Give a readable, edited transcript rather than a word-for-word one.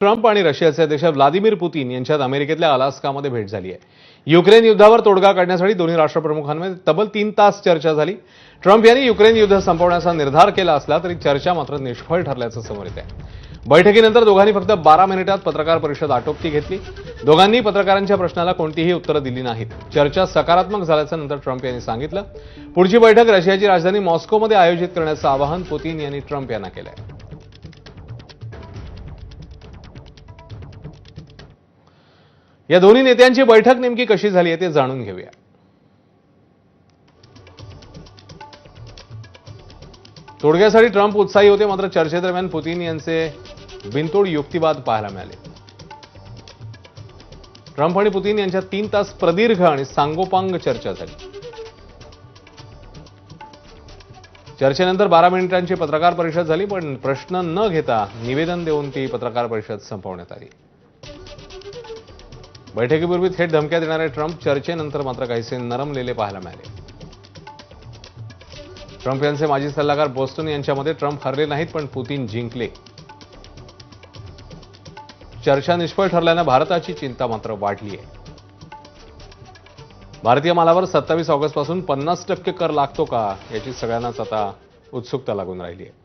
Trump आणि रशियाचे अध्यक्ष व्लादिमीर पुतीन यांच्यात अमेरिकेतल्या अलास्कामध्ये भेट झाली आहे. युक्रेन युद्धावर तोडगा काढण्यासाठी दोन्ही राष्ट्रप्रमुखांमध्ये तब्बल 3 तास चर्चा झाली. ट्रम्प यांनी युक्रेन युद्ध संपवण्याचा निर्धार केला असला तरी चर्चा मात्र निष्फळ ठरल्याचं समोर येत आहे. बैठकीनंतर दोघांनी फक्त 12 मिनिटात पत्रकार परिषद आटोपती घेतली. दोघांनी पत्रकारांच्या प्रश्नाला कोणतीही उत्तरं दिली नाहीत. चर्चा सकारात्मक झाल्याचं नंतर ट्रम्प यांनी सांगितलं. पुढची बैठक रशियाची राजधानी मॉस्कोमध्ये आयोजित करण्याचं आवाहन पुतीन यांनी ट्रम्प यांना केलंय. या दोन्ही नेत्यांची बैठक नेमकी कशी झाली आहे ते जाणून घेऊया. तोडग्यासाठी ट्रम्प उत्साही होते, मात्र चर्चेदरम्यान पुतीन यांचे बिनतोड युक्तिवाद पाहायला मिळाले. ट्रम्प आणि पुतीन यांच्यात 3 तास प्रदीर्घ आणि सांगोपांग चर्चा झाली. चर्चेनंतर 12 मिनिटांची पत्रकार परिषद झाली, पण प्रश्न न घेता निवेदन देऊन ती पत्रकार परिषद संपवण्यात आली. बैठकीपूर्वी थेट धमक्या देणारे ट्रम्प चर्चेनंतर मात्र काहीसे नरमलेले पाहायला मिळाले. ट्रम्प यांचे माजी सल्लागार बोस्टन यांच्या मते ट्रम्प हरले नाहीत, पण पुतीन जिंकले. चर्चा निष्फळ ठरल्यानं भारताची चिंता मात्र वाढली आहे. भारतीय मालावर 27 ऑगस्टपासून 50% कर लागतो का, याची सगळ्यांनाच आता उत्सुकता लागून राहिली आहे.